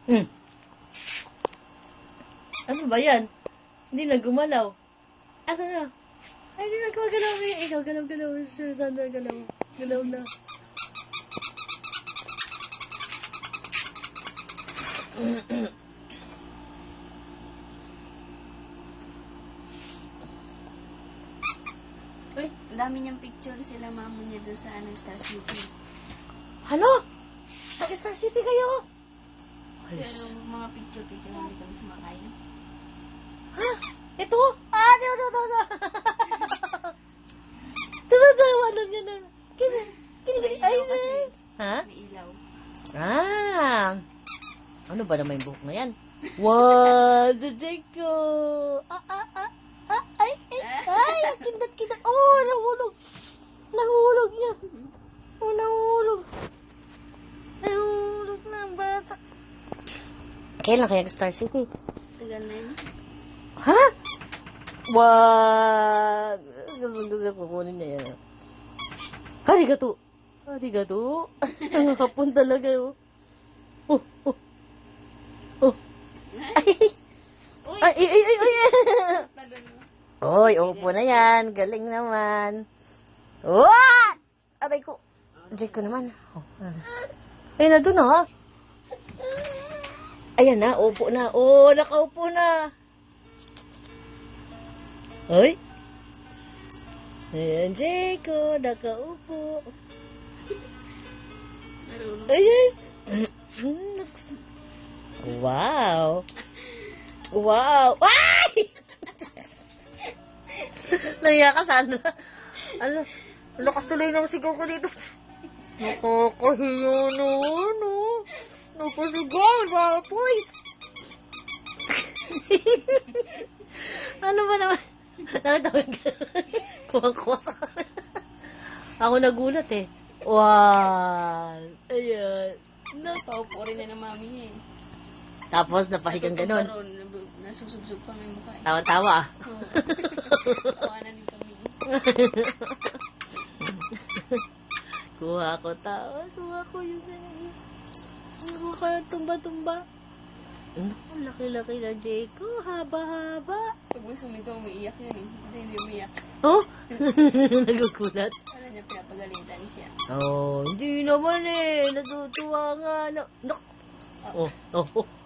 Hmm. Ano ba yan? Hindi na gumalaw. Asa na? Ay, hindi na gumagalaw. Ikaw, galaw-galaw. Sandra, galaw. Galaw na. Ay, Ang dami niyang picture sila mamo niya doon sa Star City. ano? Nag-Star City kayo? Pero mga picture-picture hindi kami sumakay. Ha? Ito? Ah, di ba? Tumatawa lang yan. Kini. Ay, ay. Ha? May ilaw. Ah. Ano ba naman yung buhok na yan? Wow, Jajeko. Ay, kindat. Oh, nahulog. Nahulog niya. Oh, nahulog. Nahulog na ang bata. Kailan kaya Star City? Tagal na yun. Ha? Wag! Gusto ko kukunin niya yan. Arigato! Arigato! Nakakapun talaga yun. Oh. Ay! Oy, upo na yan. Galing naman. What? Aray ko. Diyan ko naman. Oh. Ay, na doon ha. Ayan na, upo na. Oh, nakaupo na. Ay. Ayan, Jaco, nakaupo. Ayan. Wow. Wow. Ay! Naiya ka, Sandra. Ano? Lakas tuloy ng sigaw ko dito. Nakakahiya naman, oh. Napasigaw, mga boys. Ano ba naman? Nakatawag ka. Kuwang-kuwa sa ako nagulat eh. Wow. Ayan. Paupo rin na ng mami niya eh. Tapos napahigang ganun. Nasusubsub pa ng mukha eh. Tawa-tawa. Tawa na din kami. Kuha ko tawa. Kuha ko yung ganun. Kuha ko yung tumba-tumba. Ang laki-laki na Jaco. Haba-haba. Pag may sumito, umiiyak yun eh. Hindi umiiyak. Oh? Nagugulat. Ano niya, pinapagalitan siya. Oh, hindi naman eh. Natutuwa nga. Oh.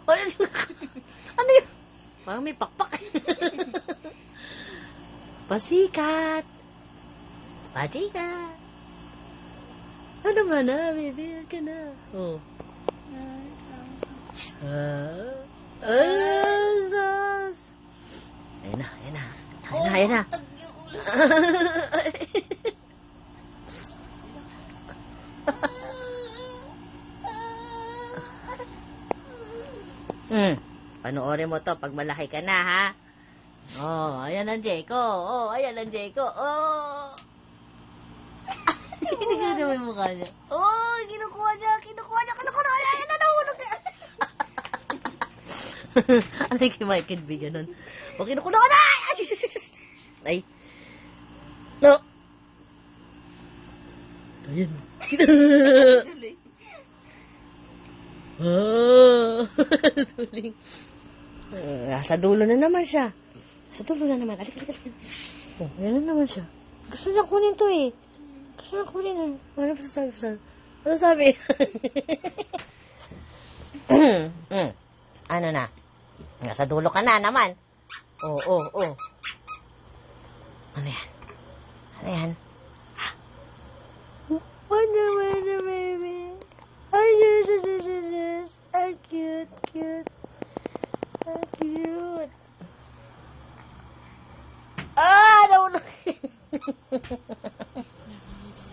Ay, ano yun? Parang may pakpak. Pasikat. Pasikat. Ano man na, baby? Ka na. Oh. Sus. Ayun na. Tag yung ulo. Panoorin mo to pag malaki ka na, ha? Oh, ayan ang Jaco. Oh. Hindi ka naman yung mukha niya. Oh, kinukuha niya. Ayan na, nahulog na. Ano yung kay Michael B. ganun? Oh, kinukuha na. Ay. No. Ayan. Oh. Tuling. Sa dulo na naman siya. Alik. Oh, ayan na naman siya. Gusto niya kunin to eh. Ano pa sasabi? Ano sabi? Ano na? Nasa dulo ka na naman. Oh. Ano yan? Ano, baby? Ay, yes. Ay, cute. Ah, nahulog.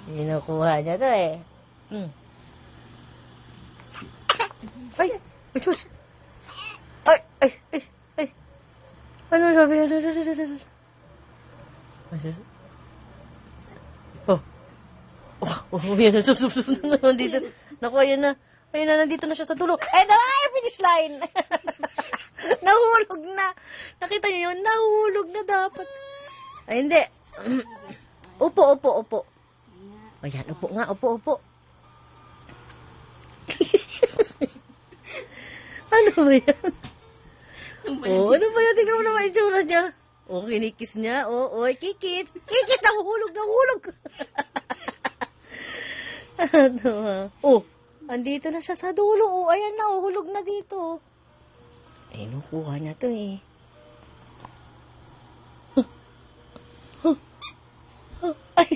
Kinukuha niya to eh. Ay, Diyos. Ay. Ano sabi? Yan. Susubsub na naman dito. Naku, ayan na. Nandito na siya sa dulo. Finish line. Nahulog na. Nakita niyo yun? Nahulog na dapat. Ay, hindi. Upo. Ayan, upo. Ano ba yan? Ano ba Oh, ano ba yan? Tingnan mo naman itsura niya. Oh, kinikis niya. Oh, kikis. Kikis, nahuhulog. Ano ba? Oh, andito na siya sa dulo. Oh, ayan na. Oh, hulog na dito. Eh, nukuha niya to eh. Ay.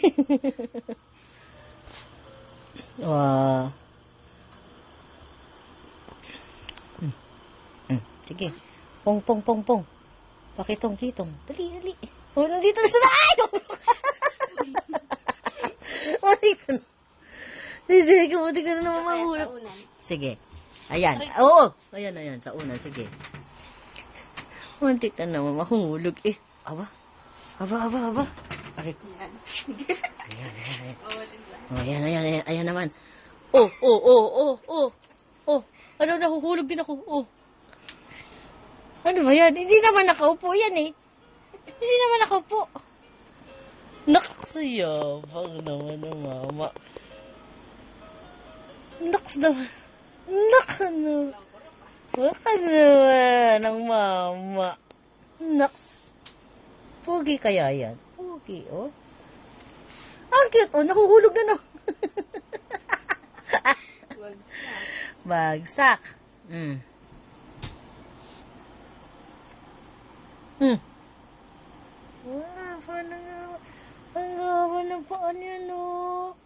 Wow. Sige. Pong. Pakitong. Dali. Oh, nandito na sila. Ay! Oh, dito na. Sige, buti ka na naman mahulog. Taunan. Sige. Ayan. Oo. Ayan. Sa unan. Sige. Muntik na naman mahulog eh. Aba. Aray ko. Yan. Ayan. Oo, diba? Oh, ayan naman. Oh. Ano, nahuhulog din ako. Oh. Ano ba yan? Hindi naman nakaupo yan eh. Hindi naman nakaupo. Naksayabang naman ng mama. Naks naman. Naman ng mama. Naks. Pogi kaya yan? Pogi, oh. Ang cute, oh. Nahuhulog na, no. Wag na. Bagsak. Wala pa na nga. Ang gawa ng paan yan, oh.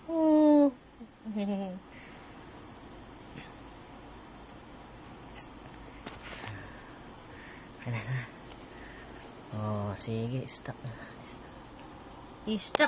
Oh. Ano na. Oh, sige. Stop na. Stop.